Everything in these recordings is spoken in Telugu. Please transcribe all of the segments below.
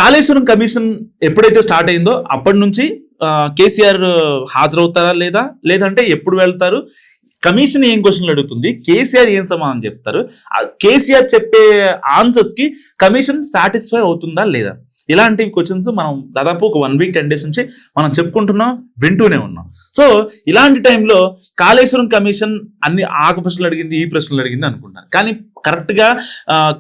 కాళేశ్వరం కమిషన్ ఎప్పుడైతే స్టార్ట్ అయిందో అప్పటి నుంచి కేసీఆర్ హాజరవుతారా లేదంటే ఎప్పుడు వెళ్తారు, కమిషన్ ఏం క్వశ్చన్లు అడుగుతుంది, కేసీఆర్ ఏం సమాధానం చెప్తారు, కేసీఆర్ చెప్పే ఆన్సర్స్ కి కమిషన్ సాటిస్ఫై అవుతుందా లేదా, ఇలాంటి క్వశ్చన్స్ మనం దాదాపు ఒక 1 వీక్ 10 డేస్ నుంచి మనం చెప్పుకుంటున్నాం, వింటూనే ఉన్నాం. సో ఇలాంటి టైంలో కాళేశ్వరం కమిషన్ అన్ని ప్రశ్నలు అడిగింది, ఈ ప్రశ్నలు అడిగింది అనుకుంటాను. కానీ కరెక్ట్ గా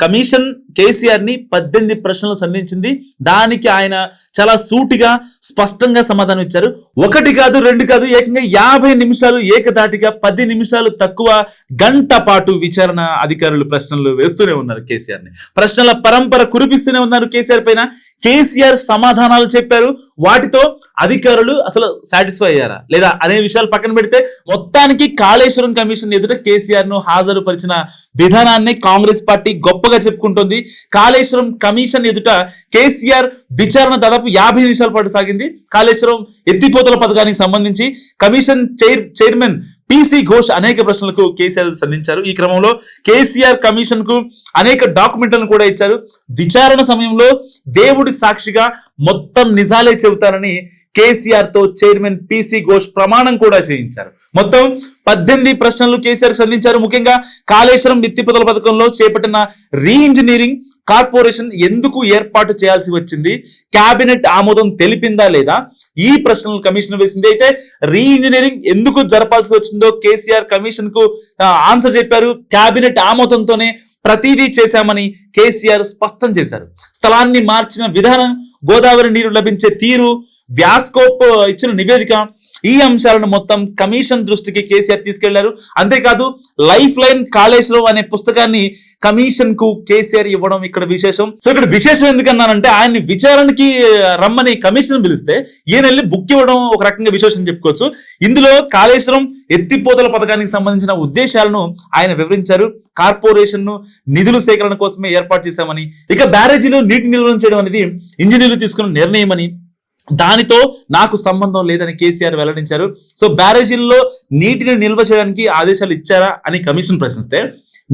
కమిషన్ కేసీఆర్ ని 18 ప్రశ్నలు సంధించింది. దానికి ఆయన చాలా సూటిగా స్పష్టంగా సమాధానం ఇచ్చారు. 1 కాదు 2 కాదు, ఏకంగా 50 నిమిషాలు ఏకదాటిగా 10 నిమిషాలు తక్కువ గంట పాటు విచారణ అధికారులు ప్రశ్నలు వేస్తూనే ఉన్నారు కేసీఆర్ ని. ప్రశ్నల పరంపర కురిపిస్తూనే ఉన్నారు కేసీఆర్ పైన. కేసీఆర్ సమాధానాలు చెప్పారు, వాటితో అధికారులు అసలు సాటిస్ఫై అయ్యారా లేదా అనే విషయాలు పక్కన పెడితే మొత్తానికి కాళేశ్వరం కమిషన్ ఎదుట కేసీఆర్ ను హాజరుపరిచిన విధానాన్ని కాంగ్రెస్ పార్టీ గొప్పగా చెప్పుకుంటుంది. కాళేశ్వరం కమిషన్ ఎదుట కేసీఆర్ విచారణ దాదాపు 50 నిమిషాల పాటు సాగింది. కాళేశ్వరం ఎత్తిపోతల పథకానికి సంబంధించి కమిషన్ చైర్మన్ పిసి ఘోష్ అనేక ప్రశ్నలకు కేసీఆర్ సంధించారు. ఈ క్రమంలో కేసీఆర్ కమిషన్ కు అనేక డాక్యుమెంట్లను కూడా ఇచ్చారు. విచారణ సమయంలో దేవుడి సాక్షిగా మొత్తం నిజాలే చెబుతారని కేసీఆర్ తో చైర్మన్ పిసి ఘోష్ ప్రమాణం కూడా చేయించారు. మొత్తం 18 ప్రశ్నలు కేసీఆర్ సంధించారు. ముఖ్యంగా కాళేశ్వరం ఎత్తిపోతల పథకంలో చేపట్టిన రీఇంజనీరింగ్ కార్పొరేషన్ ఎందుకు ఏర్పాటు చేయాల్సి వచ్చింది, కేబినెట్ ఆమోదం తెలిపిందా లేదా, ఈ ప్రశ్నలు కమిషన్ వేసింది. అయితే రీఇంజనీరింగ్ ఎందుకు జరపాల్సి వచ్చిందో కేసీఆర్ కమిషన్ కు ఆన్సర్ చెప్పారు. కేబినెట్ ఆమోదంతోనే ప్రతిదీ చేశామని కేసీఆర్ స్పష్టం చేశారు. స్థలాన్ని మార్చిన విధానం, గోదావరి నీరు లభించే తీరు, వ్యాస్కోప్ ఇచ్చిన నివేదిక, ఈ అంశాలను మొత్తం కమిషన్ దృష్టికి కేసీఆర్ తీసుకెళ్లారు. అంతేకాదు లైఫ్ లైన్ కాళేశ్వరం అనే పుస్తకాన్ని కమిషన్ కు కేసీఆర్ ఇవ్వడం ఇక్కడ విశేషం. సో ఇక్కడ విశేషం ఎందుకన్నానంటే ఆయన్ని విచారణకి రమ్మని కమిషన్ పిలిస్తే ఈయన వెళ్ళి బుక్ ఇవ్వడం ఒక రకంగా విశేషం చెప్పుకోవచ్చు. ఇందులో కాళేశ్వరం ఎత్తిపోతల పథకానికి సంబంధించిన ఉద్దేశాలను ఆయన వివరించారు. కార్పొరేషన్ ను నిధుల సేకరణ కోసమే ఏర్పాటు చేశామని, ఇక బ్యారేజీలో నీటి నిల్వ చేయడం అనేది ఇంజనీర్లు తీసుకున్న నిర్ణయం అని, దానితో నాకు సంబంధం లేదని కేసీఆర్ వెల్లడించారు. సో బ్యారేజీల్లో నీటిని నిల్వ చేయడానికి ఆదేశాలు ఇచ్చారా అని కమిషన్ ప్రశ్నిస్తే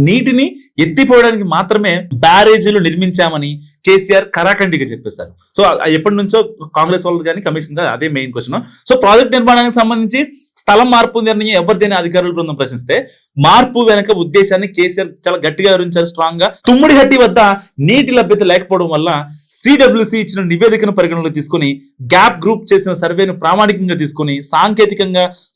నీటిని ఎత్తిపోవడానికి మాత్రమే బ్యారేజీలు నిర్మించామని కేసీఆర్ కరాఖండిగా చెప్పేశారు. సో ఎప్పటి నుంచో కాంగ్రెస్ వాళ్ళు కానీ కమిషన్ అదే మెయిన్ క్వశ్చన్. సో ప్రాజెక్ట్ నిర్మాణానికి సంబంధించి స్థలం మార్పు నిర్ణయం ఎవరిదైనా అధికారుల బృందం ప్రశ్నిస్తే మార్పు వెనక ఉద్దేశాన్ని కేసీఆర్ చాలా గట్టిగా వివరించారు, స్ట్రాంగ్ గా. తుమ్మిడిహట్టి వద్ద నీటి లభ్యత లేకపోవడం వల్ల సిడబ్ల్యూసి ఇచ్చిన నివేదికను పరిగణలోకి తీసుకుని గ్యాప్ గ్రూప్ చేసిన సర్వేను ప్రామాణికంగా తీసుకుని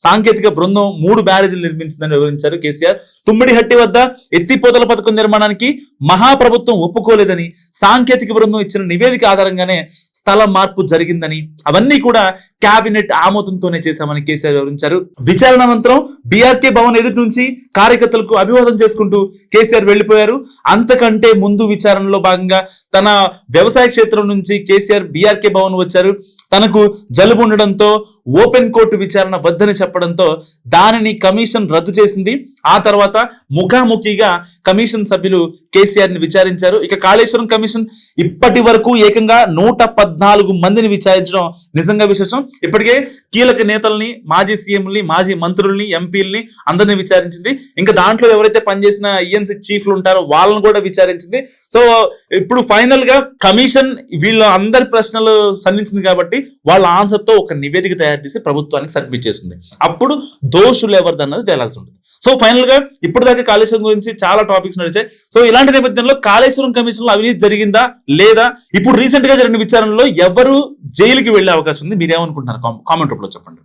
సాంకేతిక బృందం 3 బ్యారేజీలు నిర్మించిందని వివరించారు కేసీఆర్. తుమ్మిడిహట్టి వద్ద ఎత్తిపోతల పథకం నిర్మాణానికి మహాప్రభుత్వం ఒప్పుకోలేదని, సాంకేతిక బృందం ఇచ్చిన నివేదిక ఆధారంగానే స్థల మార్పు జరిగిందని, అవన్నీ కూడా కేబినెట్ ఆమోదంతోనే చేశామని కేసీఆర్ వివరించారు. విచారణ అనంతరం బీఆర్కే భవన్ ఎదుటి నుంచి కార్యకర్తలకు అభివాదం చేసుకుంటూ కేసీఆర్ వెళ్లిపోయారు. అంతకంటే ముందు విచారణలో భాగంగా తన వ్యవసాయ క్షేత్రం నుంచి కేసీఆర్ బీఆర్కే భవన్ వచ్చారు. తనకు జలుబు ఉండడంతో ఓపెన్ కోర్టు విచారణ వద్దని చెప్పడంతో దానిని కమిషన్ రద్దు చేసింది. ఆ తర్వాత ముఖాముఖిగా కమిషన్ సభ్యులు కేసీఆర్ ని విచారించారు. ఇక కాళేశ్వరం కమిషన్ ఇప్పటి వరకు ఏకంగా 114 మందిని విచారించడం నిజంగా విశేషం. ఇప్పటికే కీలక నేతల్ని, మాజీ సీఎంని, మాజీ మంత్రుల్ని, ఎంపీలని అందరినీ విచారించింది. ఇంకా దాంట్లో ఎవరైతే పనిచేసిన ఈఎన్సీ చీఫ్లు ఉంటారో వాళ్ళని కూడా విచారించింది. సో ఇప్పుడు ఫైనల్ గా కమిషన్ వీళ్ళ అందరి ప్రశ్నలు సంధించింది కాబట్టి వాళ్ళ ఆన్సర్ తో ఒక నివేదిక తయారు చేసి ప్రభుత్వానికి సబ్మిట్ చేస్తుంది. అప్పుడు దోషులు ఎవరిదన్నది తేలాల్సి ఉంటుంది. సో ఫైనల్ గా ఇప్పటిదాకా కాళేశ్వరం గురించి చాలా టాపిక్స్ నడిచాయి. సో ఇలాంటి నేపథ్యంలో కాళేశ్వరం కమిషన్ లో అవినీతి జరిగిందా లేదా, ఇప్పుడు రీసెంట్ గా జరిగిన విచారణలో ఎవరు జైలుకి వెళ్లే అవకాశం ఉంది, మీరేమనుకుంటున్నారు కామెంట్ రూపంలో చెప్పండి.